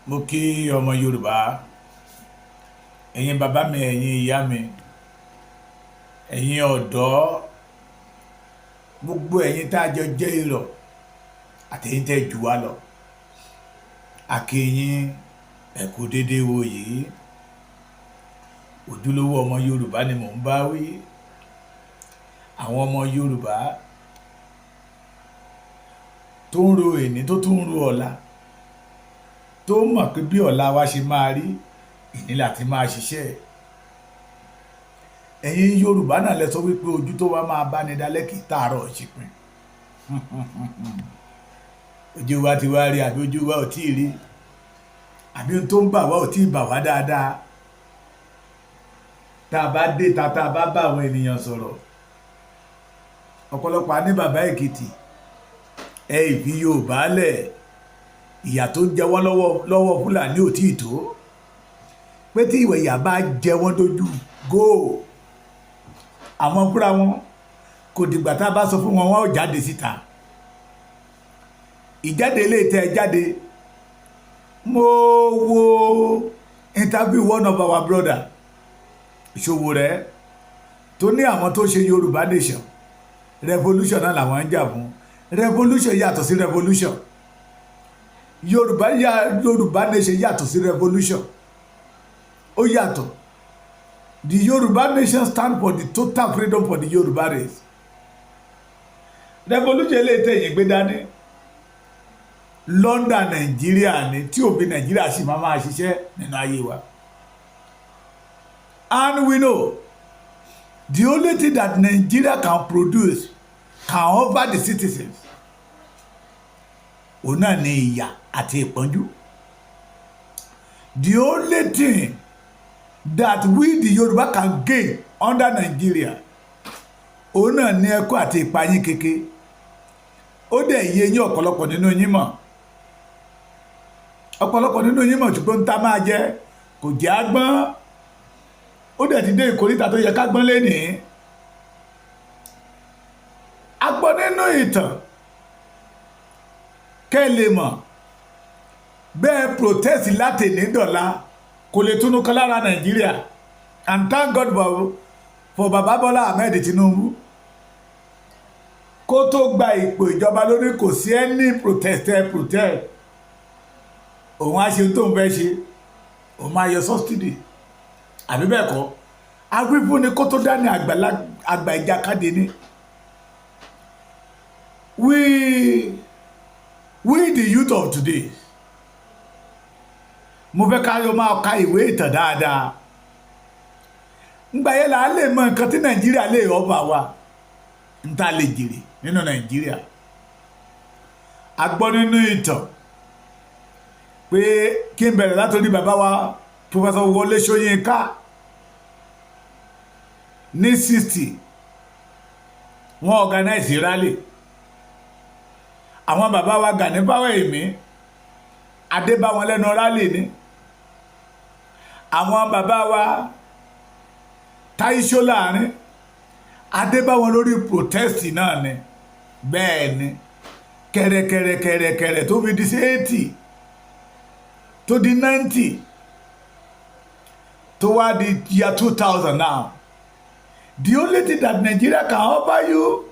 Mo kí ọmọ Yorùbá, ẹ̀yin bàbá mi, ẹ̀yin ìyá mi, ẹ̀yin ọ̀dọ́, gbogbo ẹ̀yin tá a jọ jẹ́ ìrọ̀ àtẹ̀yin tẹ́ jù wá lọ. A kí yín ẹ kú dédé wò yìí. Ojúlówó ọmọ Yorùbá ni mò ń bá wí. Àwọn ọmọ Yorùbá tó ń ro èní tó tún ń ro ọ̀la, tó mọ̀ pé bí ọ̀la wa ṣe máa rí ìní láti máa ṣiṣẹ́. Ẹ̀yin Yorùbá náà lẹ sọ wípé ojú tó wá máa bá ní dalẹ́ kì í tààrọ̀ ṣìpín. Ojú wa ti wá rí àbí ojú wa ò tí ì rí, àbí ohun tó ń bà wá ò tí ì bà wá dáadáa. Tá a bá dé ta tá a bá bá àwọn ènìyàn sọ̀rọ̀, ọ̀pọ̀lọpọ̀ á ní bàbá Èkìtì ẹ ìfi Yorùbá lẹ̀, ìyà tó ń jẹ wọ́n lọ́wọ́ Fúlàní ò tí ì tó, pé tí ìwẹ̀ ìyà bá jẹ wọ́n dójú góò, àwọn fúnra wọn kò dìgbà tá a bá sọ fún wọn wọn ò jáde síta. Ìjáde ilé tẹ jáde, mo wo interview one of our brother Ṣòwòrẹ́ tó ní àwọn tó ṣe Yorùbá nation revolution náà làwọn ń jà fún. Revolution yàtọ̀ sí revolution. Yorùbá nation yàtọ̀ sí revolution. Ó yàtọ̀. The Yorùbá nation stand for the total freedom for the Yorùbá race. Revolution lè tẹ̀yìn gbé dání. London Nàìjíríà ni tí òbí Nàìjíríà sì máa ṣiṣẹ́ nínú ayé wa. And we know the only thing that Nigeria can produce, can offer the citizens, òun náà ni ìyà àti ìpọ́njú. The only thing that we the Yoruba can gain under Nigeria, òun náà ni ẹkún àti ìpayín keke. Ó dẹ̀ yé yín ọ̀pọ̀lọpọ̀ nínú yín mọ̀. Ọ̀pọ̀lọpọ̀ nínú yín mọ̀ ṣùgbọ́n tá máa jẹ kò jẹ́ agbọ́n. Ó dẹ̀ ti dé ìkóríta tó yẹ ká gbọ́n lénìí. A gbọ́ nínú ìtàn kẹ́ lè mọ̀ bẹ́ẹ̀ protest láti ní dọ̀la kò lè túnú kan lára Nàìjíríà. And thank God for Baba Bola Ahmed Tinubu. Kó tó gba ipò ìjọba lórí kò sí ẹni protest. Òun á ṣe tó ń fẹ́ ṣe, òun máa yọ subsidy. Àbí bẹ́ẹ̀ kọ́, awífún ni kó tó dání àgbà ìjàkadì ni. We the youth of today, mo fẹ́ ká yọ máa ka ìwé ìtàn dáadáa. Ngbà yẹn là á lè mọ nǹkan tí Nàìjíríà lè ọba wa ń ta lè jèrè nínú Nàìjíríà. A gbọ́ nínú ìtàn pé kí n bẹ̀rẹ̀ látòrí bàbá wa Professor Wọlé Ṣóyínká ní 60 wọ́n organize rally. Àwọn bàbá wa Gani Fáwẹ́hìnmí adé bá wọn lẹ́nu rally ni. Àwọn bàbá wa Táyé Ṣóláàrin adé bá wọn lórí protest náà ni. Bẹ́ẹ̀ ni kẹ̀rẹ̀kẹ̀rẹ̀ tó fi di sí 80 tó di 90 tó wá di year 2000 now. The only thing that Nigeria can offer you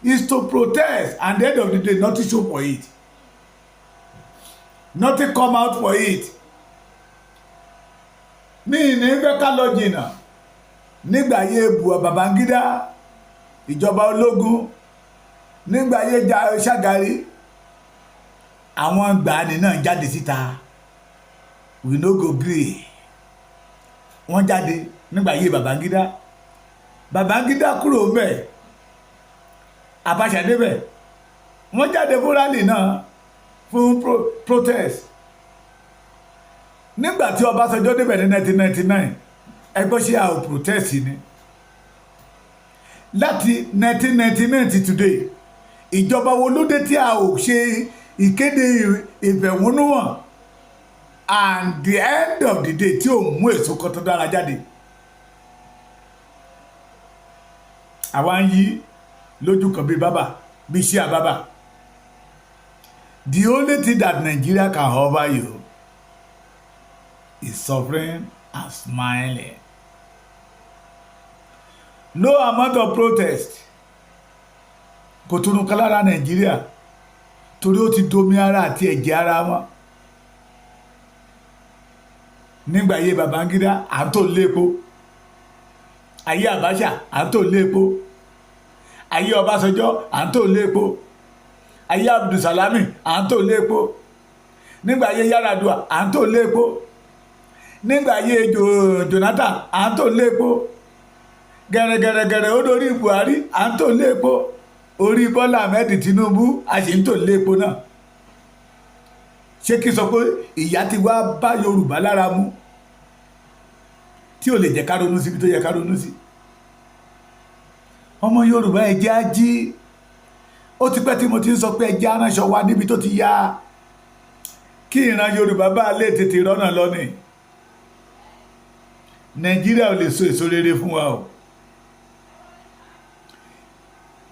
is to protest, and at the end of the day, nothing show for it. Nothing come out for it. Mi ní fẹ́ ká lọ jìnnà nígbà ayé Babangida, ìjọba ológun, nígbà ayé Ṣàgárí, àwọn gbàánì náà jáde síta. We no go gree. Wọ́n jáde nígbà ayé Babangida kúrò ńbẹ̀, Abacha débẹ̀, wọ́n jáde fún rally náà fún protest. Nígbà tí Ọbásanjọ́ débẹ̀ ní 1999, ẹgbẹ́ ṣe àwọn protest ni. Láti 1999 to today, ìjọba wo ló dé tí a ò ṣe ìkéde ìfẹ̀hónúhàn and the end of the day tí ò mú èso kan tó dára jáde. Àwa ń yí lójú kan bí bàbá, bí iṣẹ́ àbábà. The only thing that Nigeria can offer you is suffering and smiling. No amount of protest kò túnú ká lára Nàìjíríà torí ó ti domi ara àti ẹ̀jẹ̀ ara wọn. Nígbà ayé Babangida à ń tò lépo, ayé Abacha à ń tò lépo, ayé Ọbásanjọ́ à ń tò lépo, ayé Abdulsalami à ń tò lépo, nígbà ayé Yar'Adua à ń tò lépo, nígbà ayé Jonathan à ń tò lépo, gẹ̀rẹ̀gẹ̀rẹ̀gẹ̀rẹ̀ ó dorí Buhari à ń tò lépo, orí Bọ́lá Ahmed Tinubu a sì ń tò lépo náà. Ṣé kí sọ pé ìyà ti wá bá Yorùbá lára mu tí ò lè jẹ́ ká ronú síbi tó yẹ ká ronú sí? Ọmọ Yorùbá ẹ jẹ́ á jí. Ó ti pẹ́ tí mo ti ń sọ pé ẹ jẹ́ á ránṣọ wa níbi tó ti yá kí ìran Yorùbá bá lè tètè rọ́nà lọ́nà. Nàìjíríà ò lè so èso rere fún wa o.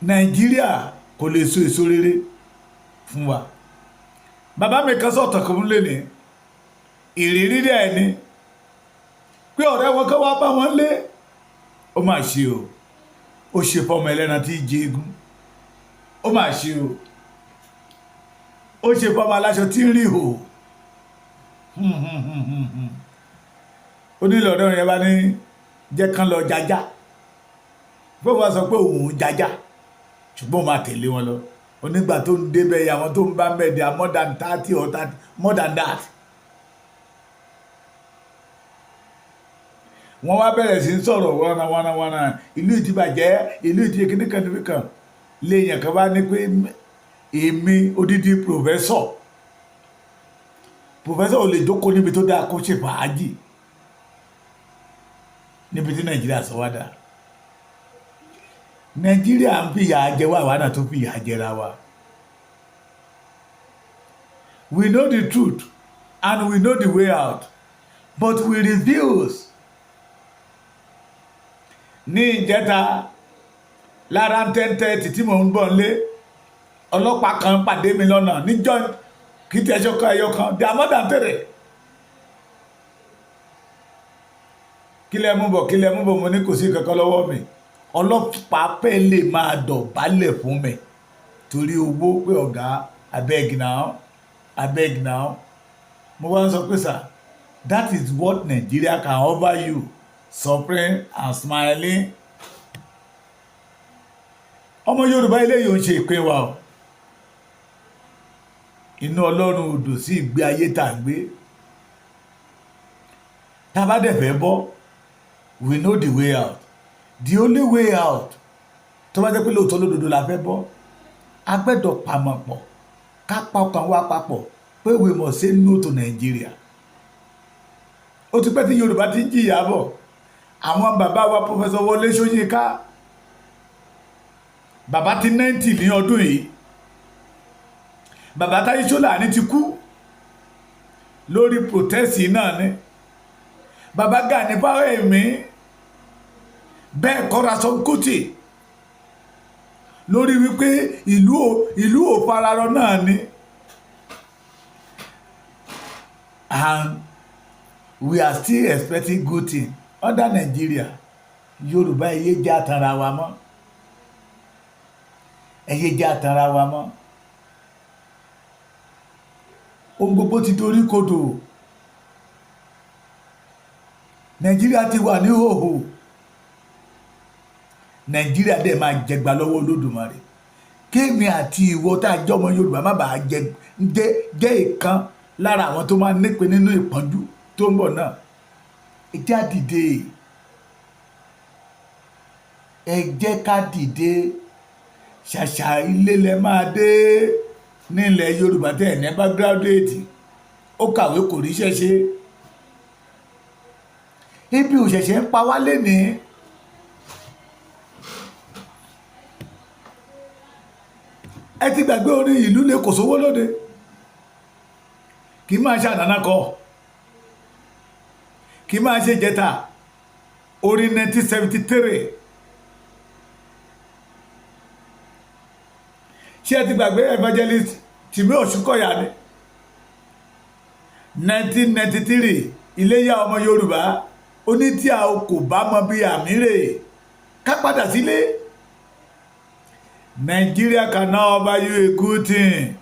Nàìjíríà kò lè so èso rere fún wa. Bàbá mi kan sọ̀tàn kan lé ní ìrírí rẹ̀ ni pé ọ̀rẹ́ wọn kan wá bá wọn lé. Ó mà ṣe o, ó ṣe fọmọ ẹlẹ́ran tí í jẹ eégún. Ó mà ṣe o, ó ṣe fọmọ aláṣọ tí ń rí hò. Ó ní lọ́dọ̀ yẹn bá ní jẹ́ kán lọ jájá. Bó bá sọ pé òun jájá ṣùgbọ́n ó máa tẹ̀lé wọn lọ. Onígbà tó ń débẹ̀ àwọn tó ń bá mẹ́ẹ̀dẹ̀ more than 30 or 30 more than that. Wọ́n wá bẹ̀rẹ̀ sí sọ̀rọ̀ wọ́nà ìlú ìtìbàjẹ́ ìlú ìtìkíníkan léèyàn kan bá ní pé èmi odidi pòfẹ́sọ̀ ò lè jókòó níbi tó dáa kó ṣe fàájì níbi tí Nàìjíríà sọ wá dà. Nàìjíríà ń fìyà jẹ wá, àwa náà tó fìyà jẹra wa. We know the truth and we know the way out, but we refuse. Ní ìjẹta lára 10:30 tí mò ń bọ̀ nílé, ọlọ́pàá kan pàdé mi lọ́nà níjọ́ kí tí ẹṣọ́ kan ẹyọ kan dé amọ́dàntẹ̀rẹ̀. Kí lẹ mú bọ̀ mo ní kò sí kankan lọ́wọ́ mi. Ọlọ́pàá pẹ́ lè máa dọ̀bálẹ̀ fún mi torí owó pé ọ̀gá abeg now. Mo wá ń sọ pé sir, that is what Nigeria can offer you, suffering and smiling. Ọmọ Yorùbá eléyìí ò ń ṣe ìpín wa o. Inú Ọlọ́run odò sí ìgbé ayé tà ń gbé. Tá a bá dẹ̀ fẹ́ bọ́, we know the way out. The only way out tó bá jẹ́ pé lóòótọ́ lódodo la fẹ́ bọ́, a gbẹ́dọ̀ pamọ́ pọ̀ ká pa ọkàn wa papọ̀ pé we must say no to Nigeria. Ó ti pẹ́ tí Yorùbá ti ń jìyà bọ̀. Àwọn bàbá wa Professor Wọlé Ṣóyínká, bàbá ti 90 ní ọdún yìí. Bàbá Táyé Ṣóláàní ti kú lórí protest náà ni. Bàbá Gani Fáwẹ́hìnmí, bẹ́ẹ̀ kọ́ra Sọ́nkútì lórí wípé ìlú ò fararọ náà ni. And we are still expecting good thing under Nigeria. Yorùbá ẹyẹ jẹ́ àtàrà wa mọ́. Ẹyẹ jẹ́ àtàrà wa mọ́. Ohun gbogbo ti dorí kodò. Nàìjíríà ti wà ní hòhò. Nàìjíríà dẹ̀ máa jẹgba lọ́wọ́ Olódùmarè. Kémi àti ìwọ tá a jọmọ Yorùbá má bàa jẹ́ ìkan lára àwọn tó máa nípe nínú ìpọ́njú tó ń bọ̀ náà. Ẹ jẹ́ á dìde. Ẹ jẹ́ ká dìde. Ṣàṣà ilé lẹ máa dé nílẹ̀ Yorùbá tẹ́ ẹ̀ ní bá gírádùétì. Ó kàwé kò ríṣẹ́ ṣe. Ibi òṣẹ̀ṣẹ̀ ń pa wá lénìí. Ẹ ti gbàgbé orin ìlú lè kò sówó lóde. Kì í máa ṣe àdánà kọ. Kì í máa ṣe jẹta. Orin 1973. Ṣé ẹ ti gbàgbé evangelist Tìmí Òṣùkọ̀yà ni? 1993 iléyá ọmọ Yorùbá ó ní tí a kò bá mọ bí àmì rè ká padà sílé. Nigeria can now offer you a good thing.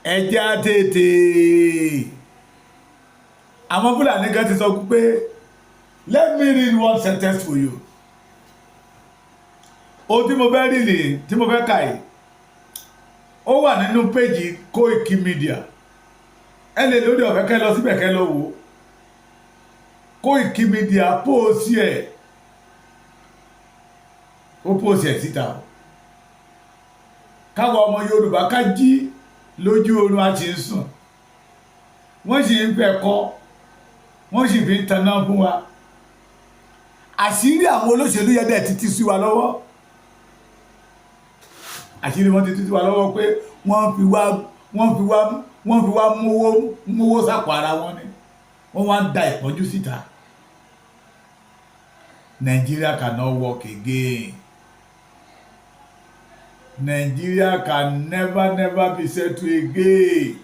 Ẹjẹ́ àtètè àwọn Fúlàní kan ti sọ pé let me read one sentence for you. Ohun tí mo fẹ́ rí lè tí mo fẹ́ kà yìí ó wà nínú péjì Koiki Media. Ẹ lè lórí ọ̀fẹ́ kẹ́ lọ síbẹ̀ kẹ́ lọ wò. Koiki Media póòsì ẹ̀ ó póòsì ẹ̀ síta o. Káwọn ọmọ Yorùbá ká jí lójú oorun a ti ń sùn. Wọ́n sì ń fẹ́ kọ́ wọ́n sì fi ń taná fún wa. Àṣírí àwọn olóṣèlú yẹn dẹ̀ ti sí wa lọ́wọ́. Àṣírí wọn ti sí wa lọ́wọ́ pé wọ́n fi wá mówó sápò ara wọn ni. Wọ́n wá ń da ìpọ́njú síta. Nigeria cannot work again. Nigeria can never be settled again.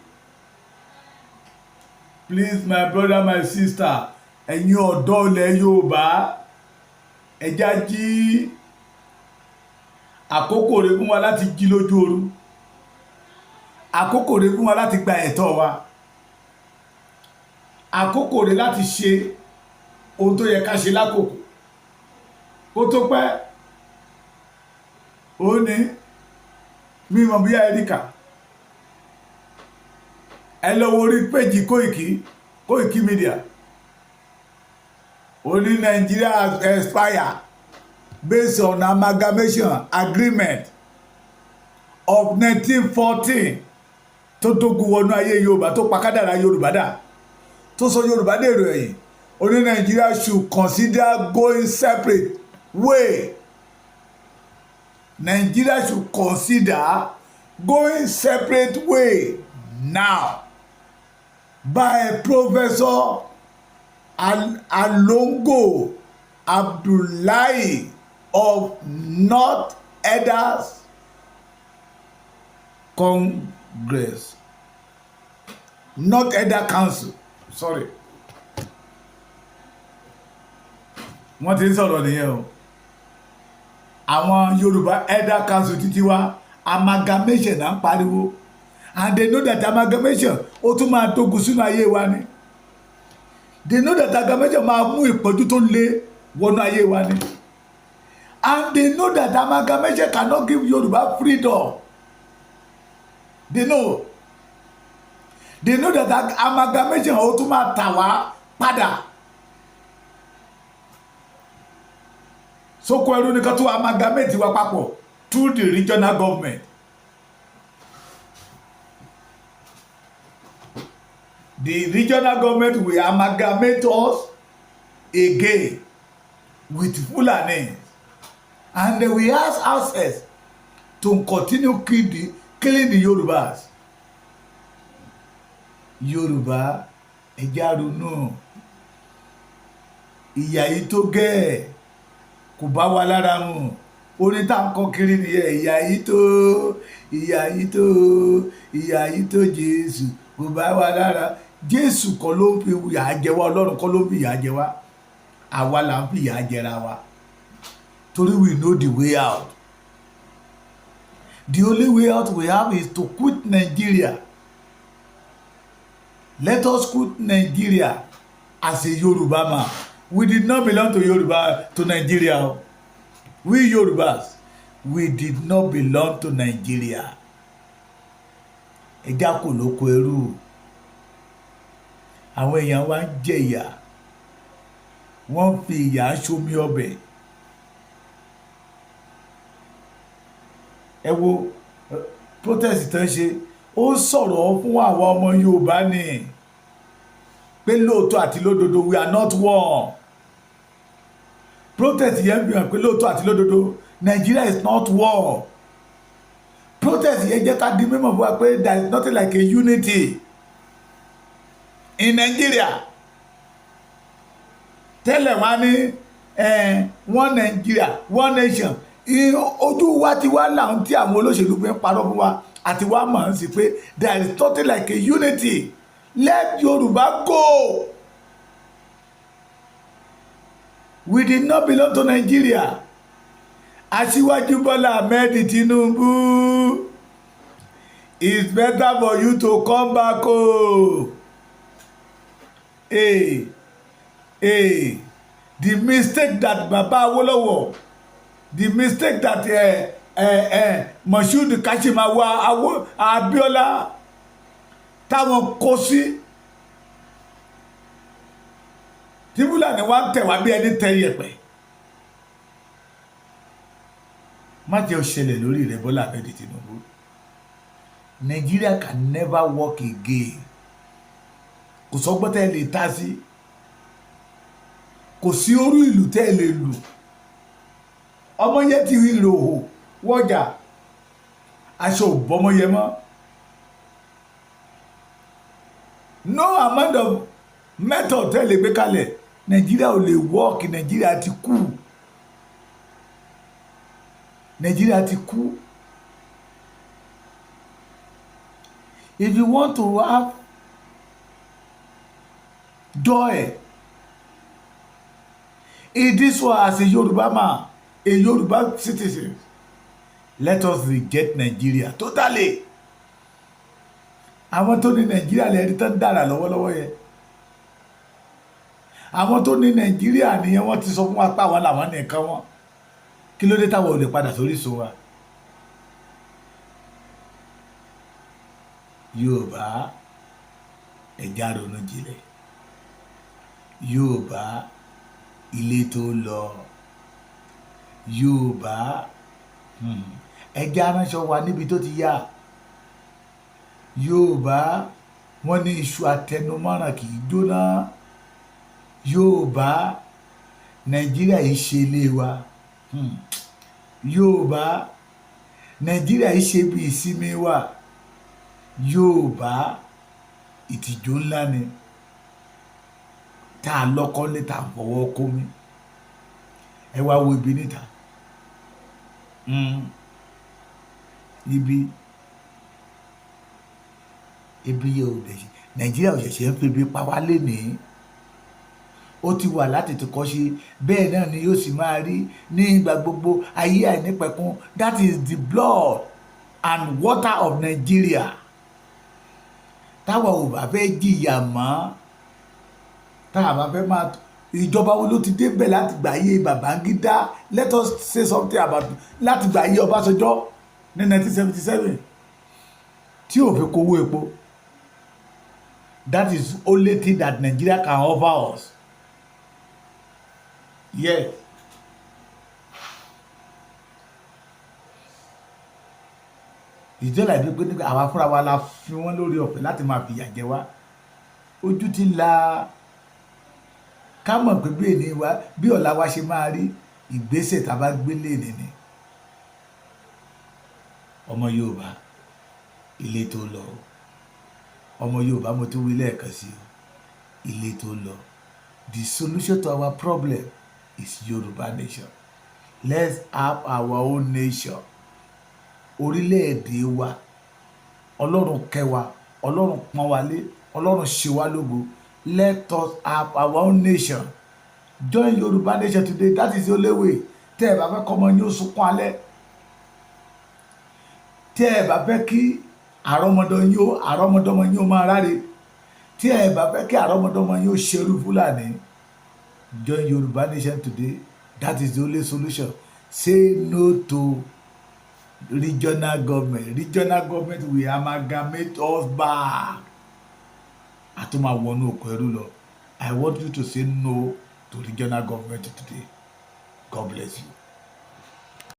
Please, my brother, my sister, ẹ̀yin ọ̀dọ́ ilẹ̀ Yorùbá, ẹ já jí. Àkókò rẹ̀ fún wa láti jí lójú oorun. Àkókò rẹ̀ fún wa láti gba ẹ̀tọ́ wa. Àkókò rẹ̀ láti ṣe ohun tó yẹ ká ṣe lákòókò. Kó tó pẹ́, ó ní mímọ̀ bí Erika. Ẹ lọ wo orí péjì Koiki Media. Ó ní Nigeria has expired based on amalgamation agreement of 1914 tó dógun wọnú ayé Yorùbá tó pa kádàrá Yorùbá dà tó sọ Yorùbá dèrò ẹ̀yìn. Ó ní Nigeria should consider going separate way. Nigeria should consider going separate way now by Professor Alongo Abdullahi of North Elders Congress, North Elder Council, sorry. Wọ́n ti ń sọ̀rọ̀ nìyẹn o. Àwọn Yorùbá Elder Council títí wá amalgamation à ń pariwo, and they know that amalgamation ó tún máa tógun sínú ayé wa ni. They know that amalgamation máa mú ìpọ́njú tó lé wọnú ayé wa ni. And they know that amalgamation cannot give Yorùbá freedom. They know that amalgamation ó tún máa tà wá padà. Sóko ẹrú nìkan tó amalgamate wa papọ̀ through the regional government. The regional government will amalgamate us again with Fulani, and they will have access to continue killing the Yorubas. Yorùbá ẹ jẹ́ á ronú. Ìyà yìí tó gẹ́ kò bá wa lára mu. Orin tá ń kọ kiri nìyẹn. Ìyà yìí tó Jésù kò bá wa lára. Jésù kọ́ ló ń fi ìyà jẹ wá, Ọlọ́run kọ́ ló ń fi ìyà jẹ wá. Àwa là ń fi ìyà jẹra wa. Torí we know the way out. The only way out we have is to quit Nigeria. Let us quit Nigeria as a Yoruba man. We did not belong to Nigeria. We Yorubas, we did not belong to Nigeria. Ẹja kò lóko ẹrú. Àwọn èèyàn wa ń jẹ ìyà. Wọ́n fi ìyà ṣomi ọbẹ̀. Ẹ wo protest tán ṣe. Ó sọ̀rọ̀ fún àwọn ọmọ Yorùbá ni pé lóòótọ́ àti lódodo we are not one. Protest yẹn fi hàn pé lóòótọ́ àti lódodo Nigeria is not one. Protest yẹn jẹ́ ká di mímọ̀ fún wa pé there is nothing like a unity in Nigeria. Tẹ́lẹ̀ wá ní one Nigeria, one nation. Ojú wa ti wá láwọn tí àwọn olóṣèlú fi ń parọ́ fún wa àti wá mọ̀ sí pé there is nothing like a unity Let Yoruba go. We did not belong to Nigeria. Aṣíwájú Bọ́lá Ahmed Tinubu, it's better for you to come back. Oh, the mistake that Baba Awolowo, the mistake that Moshood Kashimawa Abiola táwọn kó sí tí Fúlàní wá ń tẹ̀ wá bí ẹni tẹ yẹ̀pẹ̀. Má jẹ́ ó ṣẹlẹ̀ lórí rẹ̀ Bọ́lá Ahmed Tinubu. Nigeria can never work again. Kò sọ́gbọ́n tẹ́ lè ta sí, kò sí orú ìlú tẹ́ lè lù. Ọmọ yẹn ti rí ìròhò wọ́jà, aṣọ òbọ́mọ yẹn mọ́. No amount of method tẹ́ lè gbé kalẹ̀, Nigeria ò lè work. Nigeria ti kú. Nigeria ti kú. If you want to have joy in this world as a Yoruba man, a Yoruba citizen, let us reject Nigeria totally. Àwọn tó ní Nigeria lè rí tán dára lọ́wọ́lọ́wọ́ yẹn. Àwọn tó ní Nigeria nìyẹn wọ́n ti sọ fún wa pé àwọn làwọn nìkan wọn. Kí ló dé táwọn ò lè padà sórí ìṣó wa? Yorùbá ẹja ronú jinlẹ̀. Yorùbá ilé tó lọ. Yorùbá ẹja ránṣọ wa níbi tó ti yá. Yorùbá wọ́n ní iṣu àtẹnumọ́ràn kì í jóná. Yorùbá Nàìjíríà yìí ṣe ilé wa. Yorùbá Nàìjíríà yìí ṣe bí ìsinmi wa. Yorùbá ìtìjú ńlá ni tá a lọ́kọ́ lé tá a fọwọ́ kó mi. Ẹ wá wo ibi níta. Ibi yóò dẹ̀ ṣe. Nàìjíríà ò ṣẹ̀ṣẹ̀ ń fi ibi pa wá lénìí. Ó ti wà láti ti kọ́ ṣe, bẹ́ẹ̀ náà ni yóò sì máa rí ní ìgbà gbogbo ayé àìnípẹ̀kun. That is the blood and water of Nigeria. Táwa ò bá fẹ́ jìyà mọ́, táwa bá fẹ́ máa ìjọba wo ló ti débẹ̀ láti gbà ayé Babangida. Let us say something about láti gbà ayé Ọbásanjọ́ ní 1977 tí ò fi kówó epo. That is the only thing that Nigeria can offer us. Yes. Ìjọba ìdúgbò nígbà àwa fúnra wa la fi wọ́n lórí ọ̀fẹ́ láti máa fìyà jẹ wá. Ojú ti la ká mọ̀ pé bí ènìyàn wa bí ọ̀la wa ṣe máa rí ìgbésẹ̀ tá a bá gbé léèní ni. Ọmọ Yorùbá ilé tó lọ. Ọmọ Yorùbá mo tún wí lẹ́ẹ̀kan sí o, ilé tó lọ. The solution to our problem is Yoruba nation. Let's have our own nation. Orílẹ̀-èdè wa, Ọlọ́run kẹ́ wa, Ọlọ́run pọ́n wa lé, Ọlọ́run ṣe wá lógo. Let us have our own nation. Join Yoruba nation today. That is the only way. Tẹ́ ẹ bá fẹ́ kọ́mọ yín ó sunkún alẹ́. Tẹ́ ẹ bá fẹ́ kí àrọ́mọdọ́mọ yín ó máa ráre. Tí ẹ bá fẹ́ kí àrọ́mọdọ́mọ yín ó ṣerú Fúlàní. Join Yoruba nation today. That is the only solution. Say no to regional government. Regional government will amalgamate us back. Atuma wọnú oko ẹrú lọ. I want you to say no to regional government today. God bless you.